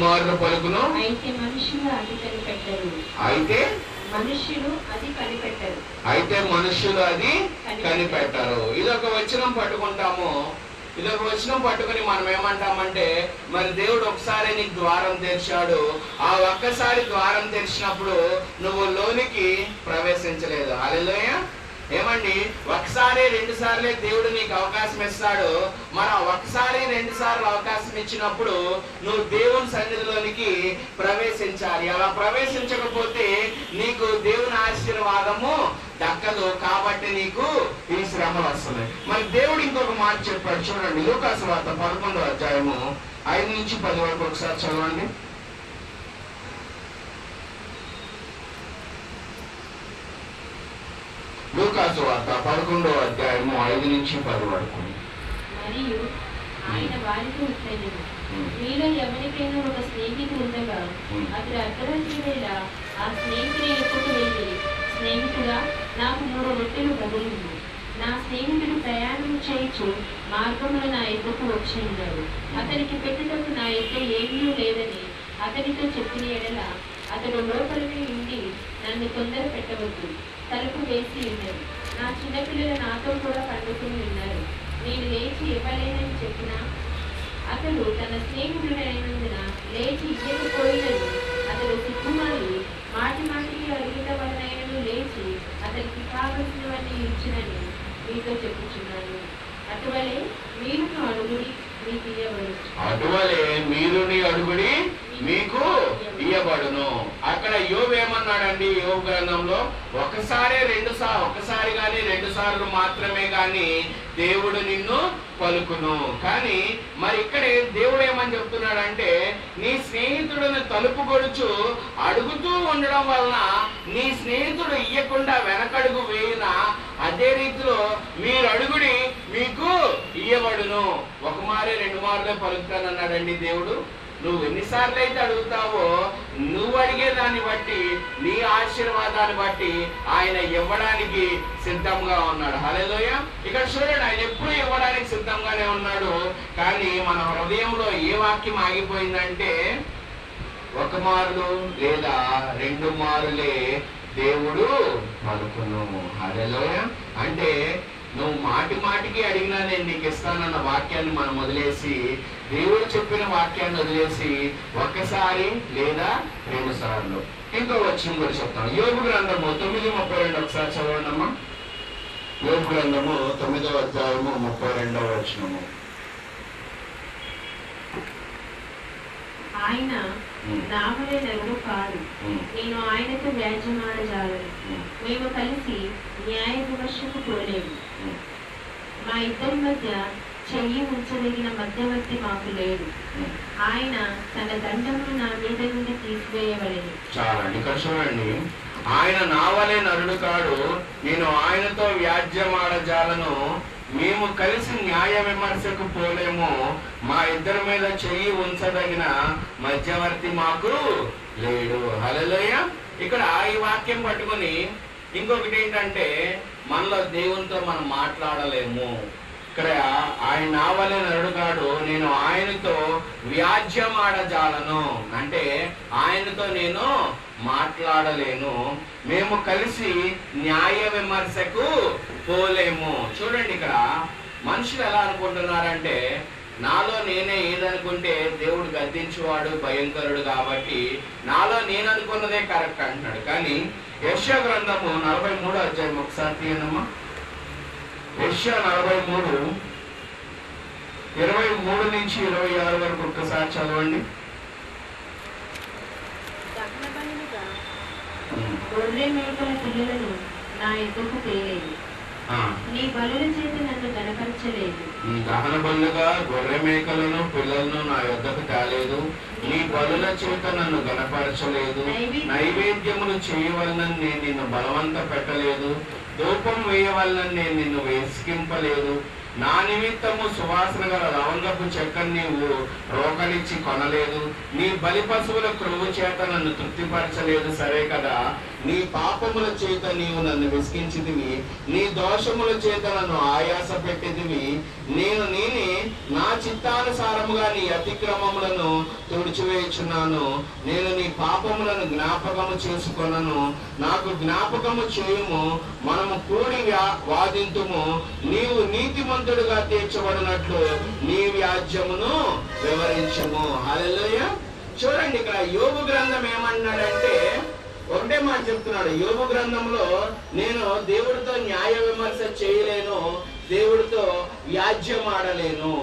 మారులు పలుకును, అయితే మనుషులు అది కనిపెట్టరు. అయితే మనుషులు అది కనిపెట్టరు. ఇదొక వచనం పట్టుకుంటాము. ఇదొక వచనం పట్టుకుని మనం ఏమంటామంటే, మరి దేవుడు ఒకసారి నీకు ద్వారం తెరిచాడు, ఆ ఒక్కసారి ద్వారం తెరిచినప్పుడు నువ్వు లోనికి ప్రవేశించలేదు. హల్లెలూయా. ఏమండి, ఒకసారి 2 సార్లే దేవుడు నీకు అవకాశం ఇస్తాడు. మనం ఒకసారి 2 సార్లు అవకాశం ఇచ్చినప్పుడు నువ్వు దేవుని సన్నిధిలోనికి ప్రవేశించాలి. అలా ప్రవేశించకపోతే నీకు దేవుని ఆశీర్వాదము దక్కదు. కాబట్టి నీకు ఈ శ్రమలు వస్తున్నాయి. మరి దేవుడు ఇంకొక మాట చెప్పాడు చూడండి, లూకా సువార్త 11వ అధ్యాయము 5 నుంచి 10 వరకు ఒకసారి చదవండి. లూకా సువార్త 11వ అధ్యాయము 5 నుంచి 10 వరకు. మరియు ఆయన వారితో ఇట్లనెను, మీలో ఎవరికైనా ఒక స్నేహితుడు ఉండగా అతడు అర్ధరాత్రి వేళ ఆ స్నేహితుడి యొద్దకు వెళ్ళి, స్నేహితుడా, నాకు 3 రొట్టెలు బదులు, నా స్నేహితుడు ప్రయాణం చేయించు మార్గంలో నా యొద్దకు వచ్చి ఉన్నాడు, అతనికి పెట్టుటకు నా యొద్ద ఏమీ లేదని అతనితో చెప్పిన ఎడల అతడు లోపలికి ఉండి నన్ను తొందర పెట్టవద్దు, తలుపు వేసి ఉన్నది, నా చిన్నపిల్లలు నాతో కూడా పండుకుని ఉన్నారు, నేను లేచి ఇవ్వలేనని చెప్పినా అతడు తన స్నేహితుడైనందున లేచి ఇవ్వకపోయినను అతడు సిగ్గుమాలి మాటి మాటికి అడుగుట వలనైనను లేచి అతనికి కావలసినవన్నీ ఇచ్చినని మీతో చెప్పుచున్నాను. అటువలే మీరును అడుగుడి మీకు ఇయ్యబడును. అటువలే మీరుని అడుగుడి మీకు ఇయ్యబడును. అక్కడ యోబు ఏమన్నాడండి? యోబు గ్రంథంలో ఒకసారి కానీ 2 సార్లు మాత్రమే గాని దేవుడు నిన్ను పలుకును. కానీ మరి ఇక్కడే దేవుడు ఏమని చెప్తున్నాడంటే, నీ స్నేహితుడిని తలుపు కొడుచు అడుగుతూ ఉండడం వలన నీ స్నేహితుడు ఇయ్యకుండా వెనకడుగు వేయిన అదే రీతిలో మీరు అడుగుడి మీకు ఇయ్యబడును. 1 మారే 2 మార్లే పలుకుతానన్నాడండి దేవుడు. నువ్వు ఎన్నిసార్లు అయితే అడుగుతావో నువ్వు అడిగే దాన్ని బట్టి నీ ఆశీర్వాదాన్ని బట్టి ఆయన ఇవ్వడానికి సిద్ధంగా ఉన్నాడు. హల్లెలూయా. ఇక్కడ చూడండి, ఆయన ఎప్పుడు ఇవ్వడానికి సిద్ధంగానే ఉన్నాడు. కానీ మన హృదయంలో ఏ వాక్యం ఆగిపోయిందంటే, 1 మారులు లేదా 2 మారులే దేవుడు పలుకును. హల్లెలూయా. అంటే నువ్వు మాటి మాటికి అడిగినా నేను నీకు ఇస్తానన్న వాక్యాన్ని మనం వదిలేసి, దేవుడు చెప్పిన వాక్యాన్ని వదిలేసి 1 సారి లేదా 2 సార్లు. ఇంకో వచనం కూడా చెప్తాను. యోబు గ్రంథము 9:32 ఒకసారి చదవండి అమ్మా. యోబు గ్రంథము 9వ అధ్యాయము 32వ వచనము. ఆయన నా వలె నరుడు కాదు, నేను ఆయనతో వ్యాజ్యమాడజాలను, మేము కలిసి న్యాయ విమర్శకు పోలేము, మా ఇద్దరి మధ్య చెయ్యి ఉంచదగిన మధ్యవర్తి మాకు లేడు, ఆయన తన దండమును నా మీద నుండి తీసివేయవలెను. చాలండి. ఇక్కడ చూడండి, ఆయన నా వలె నరుడు కాడు, నేను ఆయనతో వ్యాజ్యమాడజాలను, మేము కలిసి న్యాయ విమర్శకు పోలేము, మా ఇద్దరి మీద చెయ్యి ఉంచదగిన మధ్యవర్తి మాకు లేడు. హల్లెలూయా. ఇక్కడ ఈ వాక్యం పట్టుకొని ఇంకొకటి ఏంటంటే, మనలో దేవునితో మనం మాట్లాడలేము. ఇక్కడ ఆయన నా వలె నరుడు కాడు, నేను ఆయనతో వ్యాజ్యమాడజాలను, అంటే ఆయనతో నేను మాట్లాడలేను, మేము కలిసి న్యాయ విమర్శకు పోలేము. చూడండి, ఇక్కడ మనుషులు ఎలా అనుకుంటున్నారంటే, నాలో నేనే ఏదనుకుంటే దేవుడు గద్దించేవాడు, భయంకరుడు, కాబట్టి నాలో నేను అనుకున్నదే కరెక్ట్ అంటున్నాడు. కానీ యెషయా గ్రంథము 43వ అధ్యాయం ఒకసారి తీయనమ్మా. యెషయా 43:23 నుంచి 26 వరకు ఒక్కసారి చదవండి. గొర్రె మేకల పిల్లలను నా ఎదుకు తేలేదు, నీ బలుల చేత నన్ను గణపరచలేదు. దహన బలుగా గొర్రె మేకలను పిల్లలను నా యొద్దకు తేలేదు, నీ బలుల చేత నన్ను గణపరచలేదు. నైవేద్యములు చేయవలనని నేను నిన్ను బలవంత పెట్టలేదు, ధూపం వేయవలనని నేను నిన్ను వెసికింపలేదు. నా నిమిత్తము సువాసన గల లవంగపు చెక్కను నీవు రోకలిచ్చి కొనలేదు, నీ బలి పశువుల క్రొవ్వు చేత నన్ను తృప్తిపరచలేదు. సరే కదా, నీ పాపముల చేత నీవు నన్ను విసిగించితివి, నీ దోషముల చేత నన్ను ఆయాస పెట్టితివి. నేనే నా చిత్తానుసారముగా నీ అతిక్రమములను తుడిచివేయుచున్నాను. నేను నీ పాపములను జ్ఞాపకము చేసుకొనను. నాకు జ్ఞాపకము చేయుము, మనము కూడి వాదింతుము. నీవు నీతిమంతుడుగా తీర్చబడినట్లు నీ వ్యాజ్యమును వివరించుము. హల్లెలూయా. చూడండి, ఇక్కడ యోబు గ్రంథం ఏమన్నాడంటే ఒకటే మాట చెప్తున్నాడు. యోబు గ్రంథంలో నేను దేవుడితో న్యాయ విమర్శ చేయలేను, దేవుడితో వ్యాజ్యం ఆడలేను.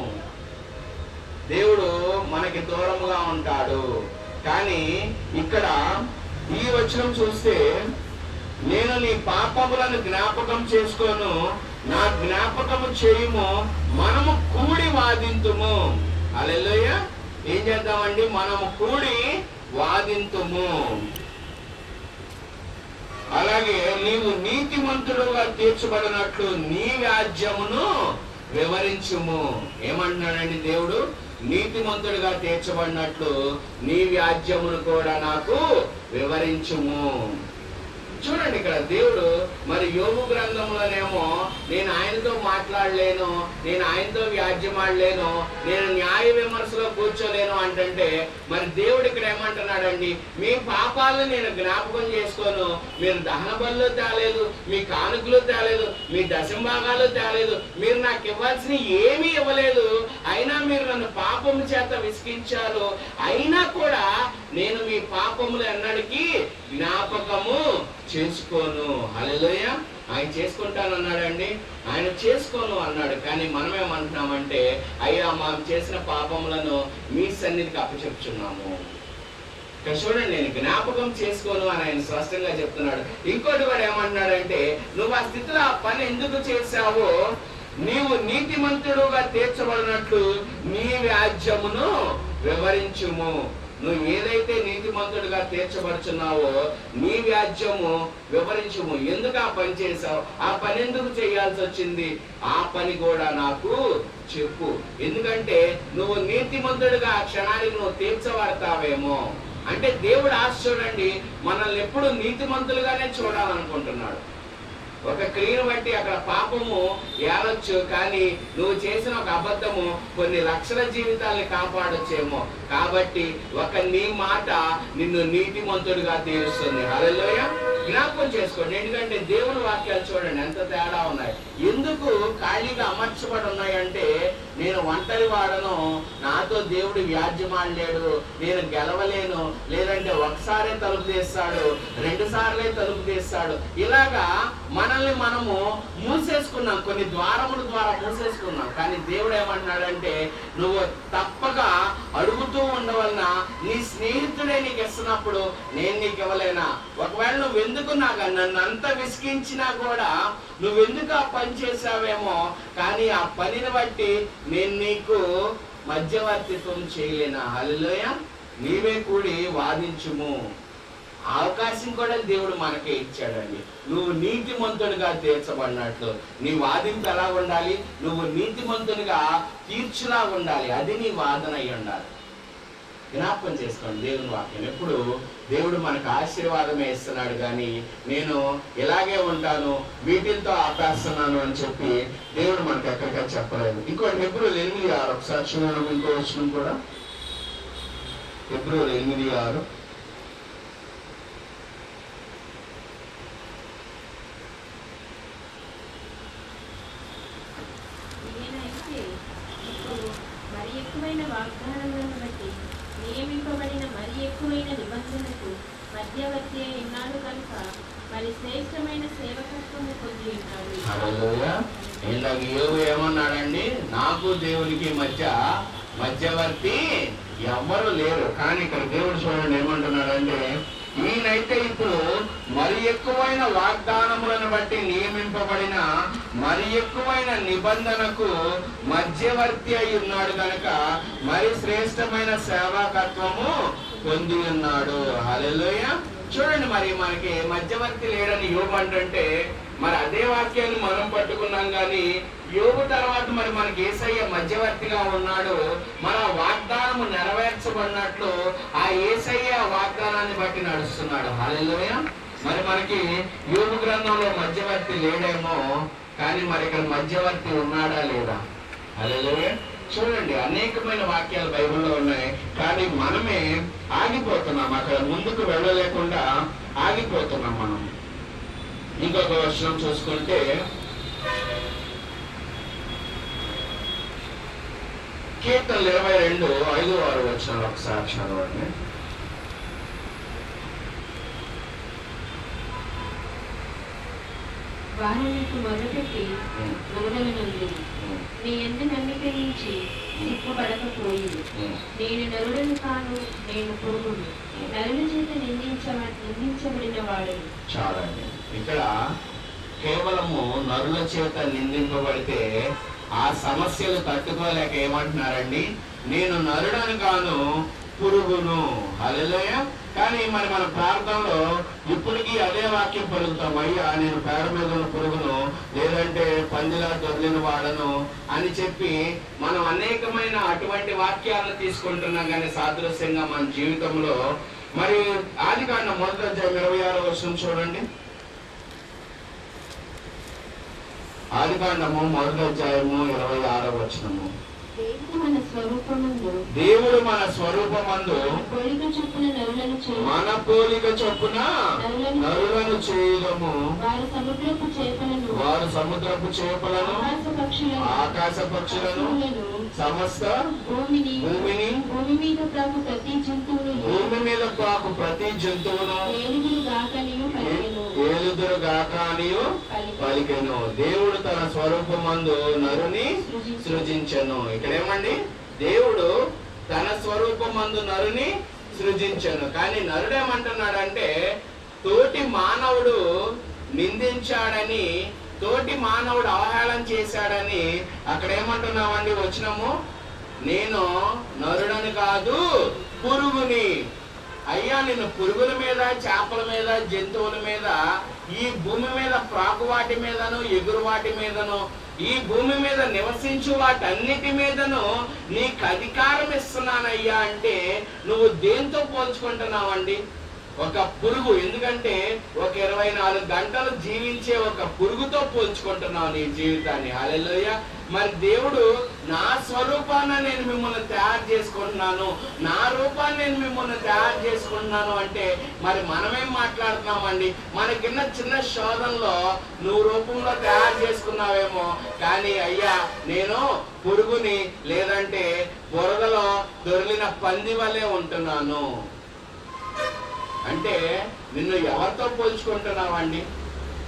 దేవుడు మనకి దూరముగా ఉంటాడు. కానీ ఇక్కడ ఈ వచనం చూస్తే, నేను నీ పాపములను జ్ఞాపకం చేసుకోను, నా జ్ఞాపకము చేయుము, మనము కూడి వాదింతుము. హల్లెలూయా. ఏం చేద్దామండి? మనము కూడి వాదింతుము. అలాగే నీవు నీతిమంతుడుగా తీర్చబడినట్లు నీ వ్యాజ్యమును వివరించుము. ఏమంటున్నాడండి దేవుడు? నీతిమంతుడిగా తీర్చబడినట్లు నీ వ్యాజ్యమును కూడా నాకు వివరించుము. చూడండి, ఇక్కడ దేవుడు మరి యోబు గ్రంథంలోనేమో నేను ఆయనతో మాట్లాడలేను, నేను ఆయనతో వ్యాజ్యం ఆడలేను, నేను న్యాయ విమర్శలో కూర్చోలేను అంటే, మరి దేవుడు ఇక్కడ ఏమంటున్నాడండి? మీ పాపాలను నేను జ్ఞాపకం చేసుకోను. మీరు దహన బలులు తేలేదు, మీ కానుకలు తేలేదు, మీ దశంభాగాలు తేలేదు, మీరు నాకు ఇవ్వాల్సిన ఏమీ ఇవ్వలేదు, అయినా మీరు నన్ను పాపము చేత విసిగించారు. అయినా కూడా నేను మీ పాపములు ఎన్నటికీ జ్ఞాపకము చేసుకోను. హల్లెలూయా. ఆయన చేసుకుంటానన్నాడండి, ఆయన చేసుకోను అన్నాడు. కానీ మనమేమంటున్నామంటే, అయ్యా మనం చేసిన పాపములను మీ సన్నిధికి అప్పచెప్పుచున్నాము. ఇక్కడ చూడండి, నేను జ్ఞాపకం చేసుకోను అని ఆయన స్పష్టంగా చెప్తున్నాడు. ఇంకోటి కూడా ఏమంటున్నాడంటే, నువ్వు ఆ స్థితిలో ఆ పని ఎందుకు చేశావో నీవు నీతిమంతుడుగా తీర్చబడినట్లు నీ వ్యాజ్యమును వివరించుము. నువ్వు ఏదైతే నీతిమంతుడిగా తీర్చబడుచున్నావో నీ వ్యాజ్యము వివరించుము. ఎందుకు ఆ పని చేశావు? ఆ పని ఎందుకు చేయాల్సి వచ్చింది? ఆ పని కూడా నాకు చెప్పు. ఎందుకంటే నువ్వు నీతిమంతుడిగా ఆ క్షణానికి నువ్వు తీర్చబడతావేమో. అంటే దేవుడు ఆశ చూడండి, మనల్ని ఎప్పుడు నీతిమంతులుగానే చూడాలనుకుంటున్నాడు. ఒక క్రియను బట్టి అక్కడ పాపము ఏలొచ్చు, కానీ నువ్వు చేసిన ఒక అబద్ధము కొన్ని లక్షల జీవితాల్ని కాపాడొచ్చేమో. కాబట్టి ఒక నీ మాట నిన్ను నీతిమంతుడిగా తీరుస్తుంది. హల్లెలూయా. జ్ఞాపకం చేసుకోండి. ఎందుకంటే దేవుని వాక్యాలు చూడండి ఎంత తేడా ఉన్నాయి. ఎందుకు ఖాళీగా అమర్చబడి ఉన్నాయంటే, నేను ఒంటరి వాడను, నాతో దేవుడు వ్యాజ్యమాడలేడు, నేను గెలవలేను, లేదంటే ఒకసారే తలుపు తీస్తాడు, 2 సార్లే తలుపు తీస్తాడు. ఇలాగా మనల్ని మనము మూసేసుకున్నాం, కొన్ని ద్వారముల ద్వారా మూసేసుకున్నాం. కానీ దేవుడు ఏమంటున్నాడంటే, నువ్వు తప్పక అడుగుతూ ఉండవలన నీ స్నేహితుడే నీకు ఇస్తున్నప్పుడు నేను నీకు ఇవ్వలేనా? ఒకవేళ నువ్వెందుకు నన్ను అంత విసిగించినా కూడా నువ్వెందుకు ఆ పని చేసావేమో, కానీ ఆ పనిని బట్టి నేను నీకు మధ్యవర్తిత్వం చేయలేనా? హల్లెలూయా. నీవే కూడి వాదించుము. అవకాశం కూడా దేవుడు మనకే ఇచ్చాడండి. నువ్వు నీతిమంతుడిగా తీర్చబడినట్లు నీ వాదింపు ఎలా ఉండాలి? నువ్వు నీతిమంతుడిగా తీర్చులా ఉండాలి. అది నీ వాదన అయి ఉండాలి. జ్ఞాపకం చేసుకోండి దేవుని వాక్యం. ఎప్పుడు దేవుడు మనకు ఆశీర్వాదమే ఇస్తున్నాడు, కానీ నేను ఇలాగే ఉంటాను, వీటితో ఆపేస్తున్నాను అని చెప్పి దేవుడు మనకు ఎక్కడికా చెప్పలేదు. ఇంకోటి హెబ్రీయులు 8:6 ఒకసారి చూడడం. ఇంకో వచనం కూడా హెబ్రీయులు 8:6. మరి ఎక్కువైన వాగ్దానములను బట్టి నియమింపబడిన మరి ఎక్కువైన నిబంధనకు మధ్యవర్తి అయి ఉన్నాడు కనుక మరి శ్రేష్టమైన సేవకత్వము పొంది ఉన్నాడు. హల్లెలూయా. ఇందాక యోబు ఏమన్నాడండి? నాకు దేవునికి మధ్యవర్తి ఎవ్వరు లేరు. కానీ ఇక్కడ దేవుడు చూడండి ఏమంటున్నాడంటే, ఈయనైతే ఇప్పుడు మరి ఎక్కువైన వాగ్దానములను బట్టి నియమింపబడిన మరి ఎక్కువైన నిబంధనకు మధ్యవర్తి అయి ఉన్నాడు కనుక మరి శ్రేష్టమైన సేవాకత్వము పొంది ఉన్నాడు. హల్లెలూయా. చూడండి, మరి మనకి మధ్యవర్తి లేడని యోబు అంటే మరి అదే వాక్యాన్ని మనం పట్టుకున్నాం. కానీ యోబు తర్వాత మరి మనకి యేసయ్య మధ్యవర్తిగా ఉన్నాడు. మన వాగ్దానము నెరవేర్చబడినట్లు ఆ యేసయ్య వాగ్దానాన్ని బట్టి నడుస్తున్నాడు. హల్లెలూయా. మరి మనకి యోబు గ్రంథంలో మధ్యవర్తి లేడేమో, కానీ మరి ఇక్కడ మధ్యవర్తి ఉన్నాడా లేదా? హల్లెలూయా. చూడండి, అనేకమైన వాక్యాలు బైబిల్లో ఉన్నాయి, కానీ మనమే ఆగిపోతున్నాం, అక్కడ ముందుకు వెళ్ళలేకుండా ఆగిపోతున్నాం మనం. ఇంకొక వచనం చూసుకుంటే కీర్తనలు 22:5-6 వచనాలు ఒకసారి చదవండి. వారు నీకు మొదలుపెట్టి మొదలైనది నీ ఎందు నమ్మిక నుంచి సిగ్గుపడకపోయింది. నేను నరుడను కాను, నేను పురుగును, నరుల చేత నిందించబడిన వాడును. చాలండి, ఇక్కడ కేవలము నరుల చేత నిందింపబడితే ఆ సమస్యలు తట్టుకోలేక ఏమంటున్నారండి? నేను నరుడను కాను, పురుగును. హల్లెలూయా. కానీ మరి మన ప్రార్థనలో ఇప్పటికీ అదే వాక్యం పలుకుతాం, అయ్యా నేను పేడ మీద ఉన్న పురుగును, లేదంటే పందిలా దొరికిన వాడను అని చెప్పి మనం అనేకమైన అటువంటి వాక్యాలను తీసుకుంటున్నాం. కానీ సాదృశ్యంగా మన జీవితంలో మరి ఆదికాండం 1:26 వచనం చూడండి. ఆదికాండము 1:26 వచనము. దేవుడు మన స్వరూపమందు మన పోలిక చొప్పున నరులను చేయడము. వారు సముద్రపు చేపలను, ఆకాశ పక్షులను, సమస్త భూమిని, భూమి మీద పాకు ప్రతి జంతువును ఏలుదురుగాక అనియు పలికెను. దేవుడు తన స్వరూపమందు నరుని సృజించెను. ఇక్కడేమండి? దేవుడు తన స్వరూపమందు నరుని సృజించెను. కానీ నరుడేమంటున్నాడంటే తోటి మానవుడు నిందించాడని, తోటి మానవుడు అవహేళన చేశాడని అక్కడ ఏమంటున్నామండి వచనము? నేను నరుడని కాదు, పురుగుని. అయ్యా నిన్ను పురుగుల మీద, చేపల మీద, జంతువుల మీద, ఈ భూమి మీద ప్రాకు వాటి మీదను, ఎగురు వాటి మీదను, ఈ భూమి మీద నివసించు వాటన్నిటి మీదను నీకు అధికారం ఇస్తున్నానయ్యా అంటే నువ్వు దేంతో పోల్చుకుంటున్నావండి? ఒక పురుగు. ఎందుకంటే ఒక 24 గంటలు జీవించే ఒక పురుగుతో పోల్చుకుంటున్నావు నీ జీవితాన్ని. హల్లెలూయా. మరి దేవుడు నా స్వరూపాన్ని నేను మిమ్మల్ని తయారు చేసుకుంటున్నాను, నా రూపాన్ని నేను మిమ్మల్ని తయారు చేసుకుంటున్నాను అంటే మరి మనమేం మాట్లాడుతున్నామండి? మనకిన్న చిన్న శోధనలో నువ్వు రూపంలో తయారు చేసుకున్నావేమో, కానీ అయ్యా నేను పురుగుని, లేదంటే బురదలో దొరికిన పంది వలె ఉంటున్నాను అంటే నిన్ను ఎవరితో పోల్చుకుంటున్నావండి?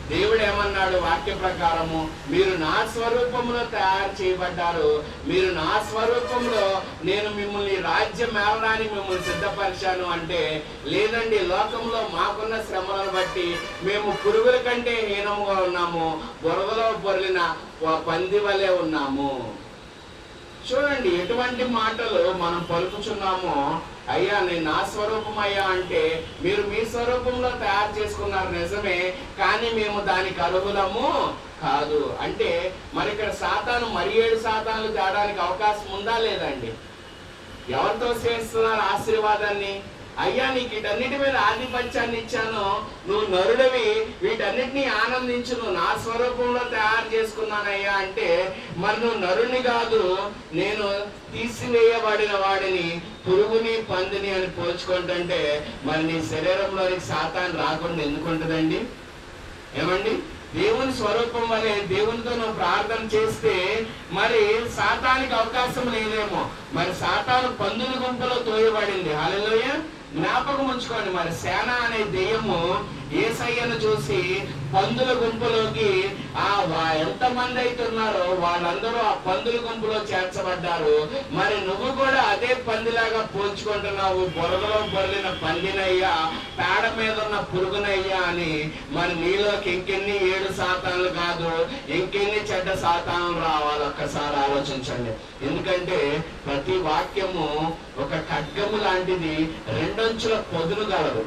దేవుడు ఏమన్నాడు వాక్య ప్రకారము? మీరు నా స్వరూపంలో తయారు చేయబడ్డారు, మీరు నా స్వరూపంలో నేను మిమ్మల్ని రాజ్యం ఏలడానికి మిమ్మల్ని సిద్ధపరిచాను అంటే లేదండి, లోకంలో మాకున్న శ్రమలను బట్టి మేము పురుగుల కంటే హీనంగా ఉన్నాము, బురదలో పొర్లిన పంది వలె ఉన్నాము. చూడండి ఎటువంటి మాటలు మనం పలుకుచున్నామో. అయ్యా నేను నా స్వరూపం అయ్యా అంటే మీరు మీ స్వరూపంలో తయారు చేసుకున్నారు నిజమే, కానీ మేము దానికి అర్హులము కాదు అంటే మరి ఇక్కడ సాతాను మరి 7 శాతాలు తేడానికి అవకాశం ఉందా లేదండి? ఎవరితో చేస్తున్నారు ఆశీర్వాదాన్ని? అయ్యా నీకు వీటన్నిటి మీద ఆధిపత్యాన్ని ఇచ్చాను, నువ్వు నరుడివి, వీటన్నిటినీ ఆనందించు, నువ్వు నా స్వరూపంలో తయారు చేసుకున్నానయ్యా అంటే మరి నువ్వు నరుని కాదు, నేను తీసివేయబడిన వాడిని, పురుగుని, పందిని అని పోల్చుకుంటుంటే మరి నీ శరీరంలోనికి సాతాను రాకుండా ఎందుకుంటుందండి? ఏమండి? దేవుని స్వరూపం వలె దేవునితో నువ్వు ప్రార్థన చేస్తే మరి సాతానికి అవకాశం లేదేమో. మరి సాతాను పందుల గుంపులో తోయబడింది. హల్లెలూయా. జ్ఞాపకం ఉంచుకోండి, మరి సేన అనే దెయ్యము యేసయ్యను చూసి పందుల గుంపులోకి ఎంతమంది అయితే ఉన్నారో వాళ్ళందరూ ఆ పందుల గుంపులో చేర్చబడ్డారు. మరి నువ్వు కూడా అదే పందిలాగా పోల్చుకుంటున్నావు, బురదలో బొర్లిన పందినయ్యా, పేడ మీద ఉన్న పురుగునయ్యా అని. మరి నీలోకి ఇంకెన్ని 7 శాతాలు కాదు, ఇంకెన్ని చెడ్డ శాతాలు రావాలి ఒక్కసారి ఆలోచించండి. ఎందుకంటే ప్రతి వాక్యము ఒక ఖడ్గము లాంటిది, 2 అంచుల పొదును గలదు.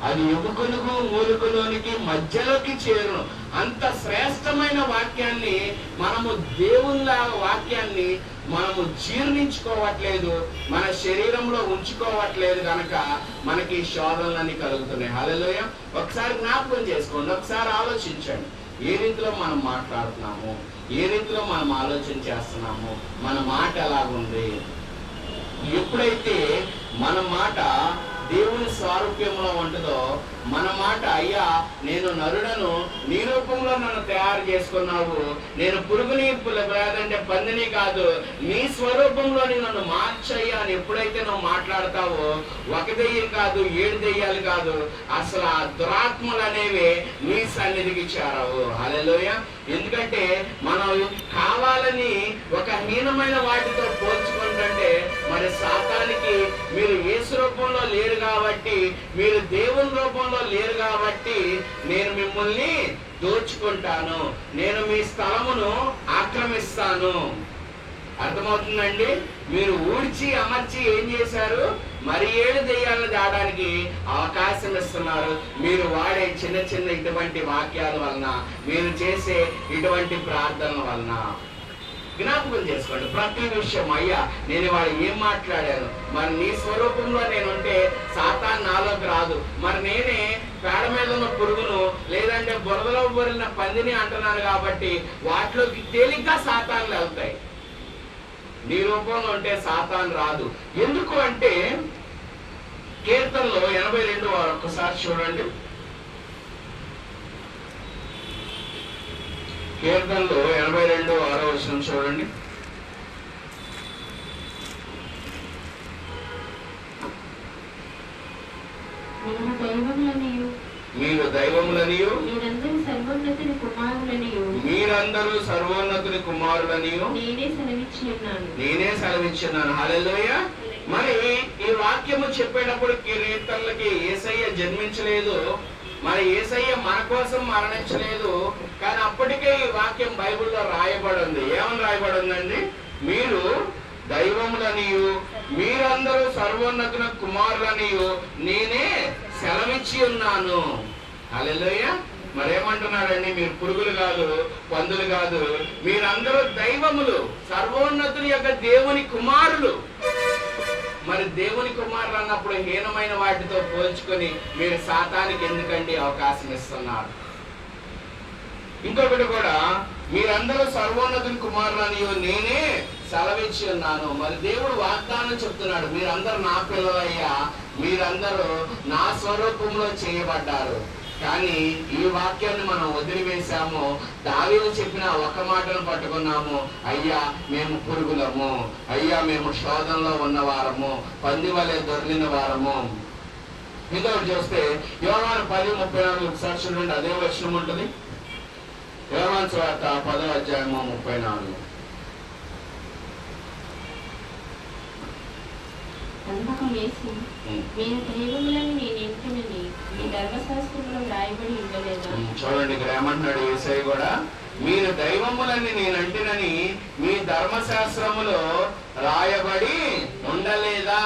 అది ఎముకలకు మూలుకలోనికి మధ్యలోకి చేరును. అంత శ్రేష్టమైన వాక్యాన్ని మనము దేవుళ్ళ వాక్యాన్ని మనము జీర్ణించుకోవట్లేదు, మన శరీరంలో ఉంచుకోవట్లేదు కనుక మనకి శోధనలన్నీ కలుగుతున్నాయి. హల్లెలూయా. ఒకసారి జ్ఞాపకం చేసుకోండి, ఒకసారి ఆలోచించండి. ఏ రీతిలో మనం మాట్లాడుతున్నాము, ఏ రీతిలో మనం ఆలోచన చేస్తున్నాము, మన మాట ఎలాగుంది. ఎప్పుడైతే మన మాట దేవుని స్వారూప్యంలో ఉంటుందో, మన మాట అయ్యా నేను నరుడను, నీ రూపంలో నన్ను తయారు చేసుకున్నావు, నేను పురుగుని లేదంటే పందిని కాదు, నీ స్వరూపంలోని నన్ను మార్చయ్యా అని ఎప్పుడైతే నువ్వు మాట్లాడతావో, 1 దెయ్యం కాదు, 7 దెయ్యాలు కాదు, అసలు ఆ దురాత్మలు అనేవి నీ సన్నిధికి చేరవు. హల్లెలూయా. ఎందుకంటే మనం కావాలని ఒక హీనమైన వాటితో పోల్చుకుంటుంటే, మరి సాతానికి మీరు యేసు రూపంలో లేరు కాబట్టి, మీరు దేవుని రూపంలో లేరు కాబట్టి నేను మిమ్మల్ని దోచుకుంటాను, నేను మీ స్థలమును ఆక్రమిస్తాను. అర్థమవుతుందండి? మీరు ఊడ్చి అమర్చి ఏం చేశారు? మరి 7 దెయ్యాలను దాడానికి అవకాశం ఇస్తున్నారు. మీరు వాడే చిన్న చిన్న ఇటువంటి వాక్యాల వలన, మీరు చేసే ఇటువంటి ప్రార్థనల వలన. జ్ఞాపకం చేసుకోండి ప్రతి విషయం. అయ్యా నేను వాడు ఏం మాట్లాడాను, మరి నీ స్వరూపంలో నేనుంటే సాతాన్ నాలోకి రాదు. మరి నేనే పేడ మీద ఉన్న పురుగును లేదంటే బురదలో బొరిన పందిని అంటున్నాను కాబట్టి వాటిలోకి తేలిగ్గా సాతాన్లు వెళ్తాయి. నీ రూపంలో ఉంటే సాతాన్ రాదు. ఎందుకు అంటే కీర్తనలో 82 ఒక్కసారి చూడండి. కీర్తనలో 82:6 చూడండి. మీరు దైవములనియు మీరందరూ సర్వోన్నతుని కుమారులనియు నేనే సెలవిచ్చున్నాను. హల్లెలూయా. మరి ఈ వాక్యము చెప్పేటప్పుడు కీర్తనలకి యేసయ్య జన్మించలేదు, మరి యేసయ్య మన కోసం మరణించలేదు. కానీ అప్పటికే ఈ వాక్యం బైబిల్లో రాయబడి ఉంది. ఏమని రాయబడి ఉందండి? మీరు దైవములనియు మీరందరూ సర్వోన్నతుల కుమారులనియు నేనే సెలవిచ్చి ఉన్నాను. హల్లెలూయా. మరేమంటున్నారండి? మీరు పురుగులు కాదు, పందులు కాదు, మీరందరూ దైవములు, సర్వోన్నతుని యొక్క దేవుని కుమారులు. మరి దేవుని కుమారులు అన్నప్పుడు హీనమైన వాటితో పోల్చుకొని మీరు సాతానికి ఎందుకండి అవకాశం ఇస్తున్నారు? ఇంకొకటి కూడా, మీరందరూ సర్వోన్నతుని కుమారులని నేనే సెలవిచ్చి ఉన్నాను. మరి దేవుడు వాగ్దానం చెప్తున్నాడు, మీరందరూ నా పిల్లలయ్యా, మీరందరూ నా స్వరూపంలో చేయబడ్డారు. కానీ ఈ వాక్యాన్ని మనం వదిలివేశాము. దావీదు చెప్పిన ఒక మాటను పట్టుకున్నాము, అయ్యా మేము పురుగులము, అయ్యా మేము శోధనలో ఉన్నవారము, పంది వలె దొర్లిన వారము. ఇంకొకటి చూస్తే యోహాను 10:34 ఒకసారి చూడండి, అదే వచనం ఉంటుంది. యోహాను సువార్త 10:34. అందుకు యేసు, మీరు దైవములని నేను ఎంచునని ఈ ధర్మశాస్త్రంలో రాయబడి ఉండలేదా? చూడండి ఇక్కడ ఏమంటున్నాడు యేసయ్య కూడా, మీరు దైవములని నేను అంటినని మీ ధర్మశాస్త్రములో రాయబడి ఉండలేదా?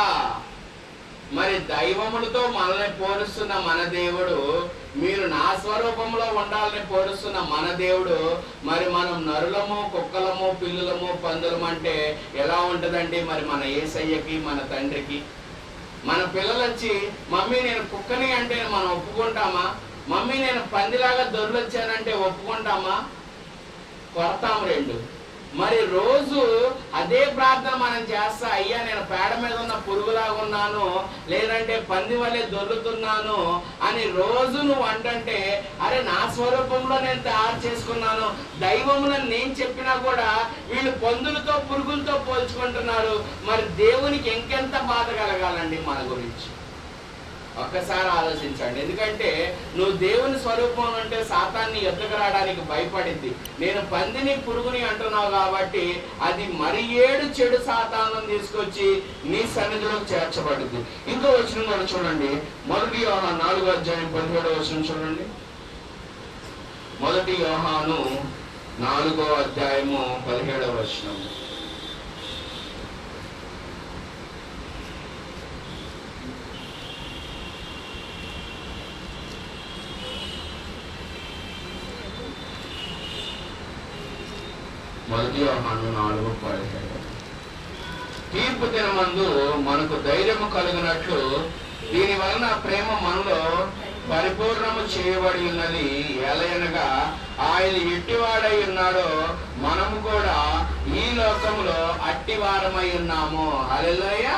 మరి దైవములతో మనల్ని పోలుస్తున్న మన దేవుడు, మీరు నా స్వరూపంలో ఉండాలని పోలుస్తున్న మన దేవుడు, మరి మనం నరులము, కుక్కలము, పిల్లులము, పందులము అంటే ఎలా ఉంటదండి? మరి మన యేసయ్యకి, మన తండ్రికి. మన పిల్లలు వచ్చి మమ్మీ నేను కుక్కని అంటే మనం ఒప్పుకుంటామా? మమ్మీ నేను పందిలాగా దొర్లొచ్చానంటే ఒప్పుకుంటామా? కొడతాము రెండు. మరి రోజు అదే ప్రార్థన మనం చేస్తా, అయ్యా నేను పేడ మీద ఉన్న పురుగులాగా ఉన్నాను, లేదంటే పంది వల్లే దొర్లుతున్నాను అని రోజు నువ్వు అంటంటే, అరే నా స్వరూపంలో నేను తయారు చేసుకున్నాను, దైవములను నేను చెప్పినా కూడా వీళ్ళు పందులతో పురుగులతో పోల్చుకుంటున్నారు. మరి దేవునికి ఇంకెంత బాధ కలగాలండి మన గురించి? ఒక్కసారి ఆలోచించండి. ఎందుకంటే నువ్వు దేవుని స్వరూపం అంటే సాతాన్ని ఎత్తుకు రావడానికి భయపడింది. నేను పందిని పురుగుని అంటున్నావు కాబట్టి అది మరి 7 చెడు సాతానం తీసుకొచ్చి నీ సన్నిధిలోకి చేర్చబడింది. ఇంకో వచనం కూడా చూడండి, 1 యోహాను 4:17 చూడండి. 1 యోహాను 4:17. మొదటి యోహాను 4:17. తీర్పు దినమందు మనకు ధైర్యము కలిగినట్లు దీని వలన ప్రేమ మనలో పరిపూర్ణము చేయబడి ఉన్నది. ఎలయనగా ఆయన ఎట్టివాడై ఉన్నాడో మనము కూడా ఈ లోకములో అట్టివారమై ఉన్నాము. హల్లెలూయా.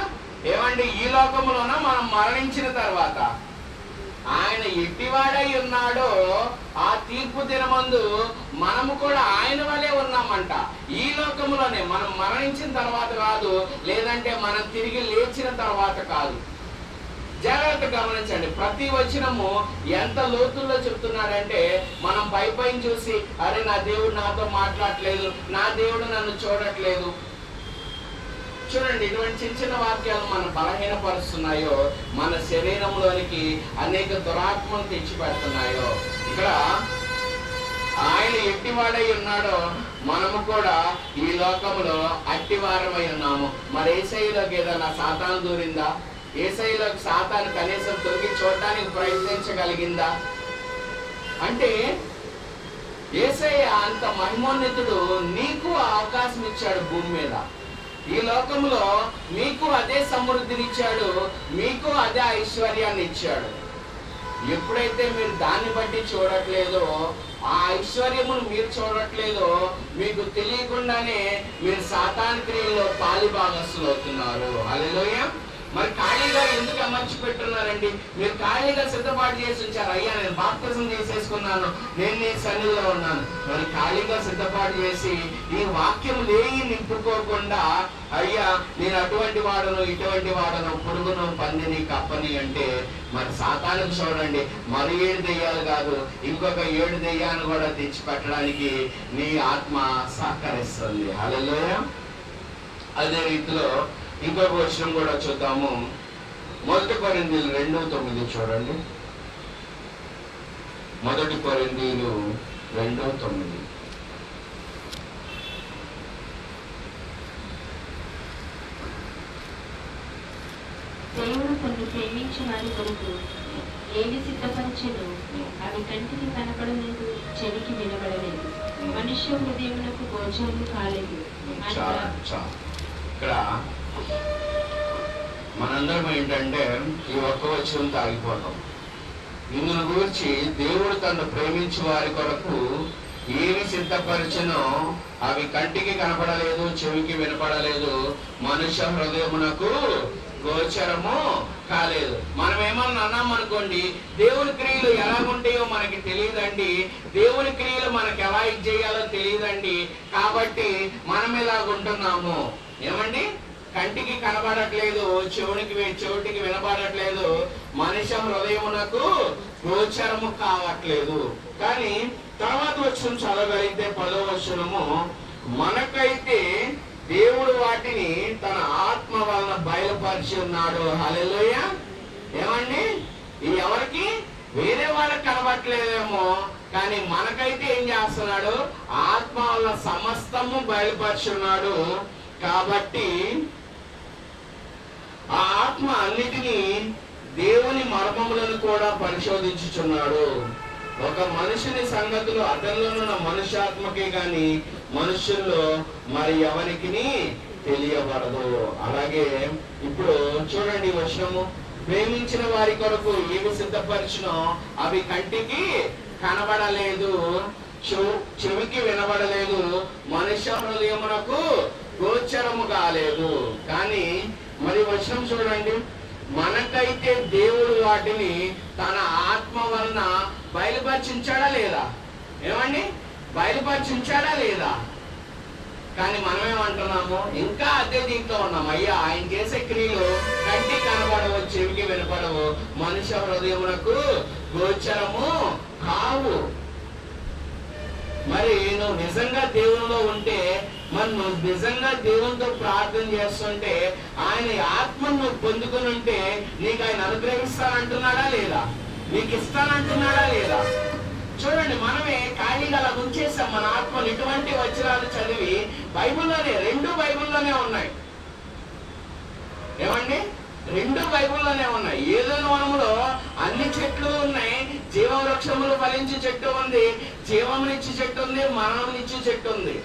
ఏమండి, ఈ లోకములోన మనం మరణించిన తర్వాత ఆయన ఎట్టివాడై ఉన్నాడో ఆ తీర్పు దినమందు మనము కూడా ఆయన వలే ఉన్నామంట. ఈ లోకములోనే, మనం మరణించిన తర్వాత కాదు, లేదంటే మనం తిరిగి లేచిన తర్వాత కాదు. జాగ్రత్త గమనించండి. ప్రతి వచనము ఎంత లోతుల్లో చెప్తున్నాడంటే మనం పైపైన చూసి అరే నా దేవుడు నాతో మాట్లాడట్లేదు, నా దేవుడు నన్ను చూడట్లేదు. చూడండి, ఇటువంటి చిన్న చిన్న వాక్యాలు మనం బలహీనపరుస్తున్నాయో, మన శరీరంలోనికి అనేక దురాత్మలు తెచ్చిపెడుతున్నాయో. ఇక్కడ ఆయన ఎట్టివాడై ఉన్నాడో మనము కూడా ఈ లోకములో అట్టివారమై ఉన్నాము. మరి యేసయ్యలోకి ఏదైనా సాతాను దూరిందా? యేసయ్యలోకి సాతాను కనీసం తొలగి చూడటానికి ప్రయత్నించగలిగిందా? అంటే యేసయ్య అంత మహిమోన్నతుడు, నీకు అవకాశం ఇచ్చాడు భూమి మీద. ఈ లోకంలో మీకు అదే సమృద్ధినిచ్చాడు, మీకు అదే ఐశ్వర్యాన్ని ఇచ్చాడు. ఎప్పుడైతే మీరు దాన్ని బట్టి చూడట్లేదో, ఆ ఐశ్వర్యమును మీరు చూడట్లేదో, మీకు తెలియకుండానే మీరు సాతాను క్రియలో పాలిభాగస్తులు అవుతున్నారు. హల్లెలూయా. మరి ఖాళీగా ఎందుకు అమర్చి పెట్టున్నారండి? మీరు ఖాళీగా సిద్ధపాటు చేసి ఉంచారు. అయ్యా నేను బాప్తిజం చేసేసుకున్నాను, నేను నీ సన్నిధిలో ఉన్నాను. మరి ఖాళీగా సిద్ధపాటు చేసి ఈ వాక్యం లేయి నింపుకోకుండా అయ్యా నేను అటువంటి వాడను, ఇటువంటి వాడను, పురుగును, పందిని, కప్పని అంటే మరి సాతానుకు చూడండి, మరి 7 దెయ్యాలు కాదు, ఇంకొక 7 దెయ్యాన్ని కూడా తెచ్చి పెట్టడానికి నీ ఆత్మ సహకరిస్తుంది. హల్లెలూయా. అదే రీతిలో ఇంకొక వచనం కూడా చూద్దాము. 1 కొరింథీయులు 2:9 చూడండి. 1 కొరింథీయులు 2:9. దేవుడు కొన్ని ప్రేమించిన వారి కొరకు ఏవి సిద్ధపరిచెను అవి కంటికి కనపడలేదు, చెవికి వినబడలేదు, మనుష్య హృదయమునకు గోచరము కాలేదు. ఇక్కడ మనందరం ఏంటంటే ఈ ఒక్క వచనం తాగిపోతాం. ఇందును గురించి దేవుడు తను ప్రేమించే వారి కొరకు ఏమి సిద్ధపరిచెనో అవి కంటికి కనపడలేదు, చెవికి వినపడలేదు, మనుష్య హృదయమునకు గోచరము కాలేదు. మనం ఏమన్నా అన్నాం అనుకోండి, దేవుని క్రియలు ఎలాగుంటాయో మనకి తెలియదండి, దేవుని క్రియలు మనకి ఎలా చేయాలో తెలియదండి, కాబట్టి మనం ఇలాగుంటున్నాము. ఏమండి, కంటికి కనబడట్లేదు, చెవిటికి వినబడట్లేదు, మనుష్య హృదయమునకు గోచరము కావట్లేదు. కానీ తర్వాత వచనం చదవగలిగితే 10వ వచనము, మనకైతే దేవుడు వాటిని తన ఆత్మ వలన బయలుపరిచి ఉన్నాడు. హల్లెలూయా. ఏమండి, ఇది ఎవరికి? వేరే వాళ్ళకి కనబడట్లేదేమో, కానీ మనకైతే ఏం చేస్తున్నాడు? ఆత్మ వలన సమస్తము బయలుపరిచి ఉన్నాడు. కాబట్టి ఆ ఆత్మ అన్నిటినీ దేవుని మర్మములను కూడా పరిశోధించుచున్నాడు. ఒక మనుషుని సంగతులు అతనిలోనున్న మనుష్యాత్మకే గాని మనుషుల్లో మరి ఎవరికి తెలియబడదు. అలాగే ఇప్పుడు చూడండి వచనము, ప్రేమించిన వారి కొరకు ఏమి సిద్ధపరిచినో అవి కంటికి కనబడలేదు, చెవికి వినబడలేదు, మనుష్య హృదయమునకు గోచరము కాలేదు. కానీ మరి వచనం చూడండి, మనకైతే దేవుడు వాటిని తన ఆత్మ వలన బయలుపరిచించాడా లేదా? ఏమండి, బయలుపరిచించాడా లేదా? కానీ మనమేమంటున్నాము, ఇంకా అదే దీంట్లో ఉన్నాం. అయ్యా ఆయన చేసే క్రియలు కంటికి కనబడవు, చెవికి వినపడవు, మనుష్య హృదయమునకు గోచరము కావు. మరి నువ్వు నిజంగా దేవునిలో ఉంటే, మరి నువ్వు నిజంగా దేవునితో ప్రార్థన చేస్తుంటే, ఆయన ఆత్మను నువ్వు పొందుకుని ఉంటే నీకు ఆయన అనుగ్రహిస్తానంటున్నాడా లేదా, నీకు ఇస్తానంటున్నాడా లేదా? చూడండి, మనమే ఖాళీగా అలా ఉంచేసాం మన ఆత్మను. ఇటువంటి వచనాలు చదివి బైబిల్లోనే, 2 బైబిల్లోనే ఉన్నాయి. ఏమండి, 2 బైబిల్లోనే ఉన్నాయి. ఏదైనా వనములో అన్ని చెట్లు ఉన్నాయి, జీవవృక్షములు ఫలించే చెట్టు ఉంది, జీవమునిచ్చే చెట్టు ఉంది, మరణమునిచ్చే చెట్టు ఉంది.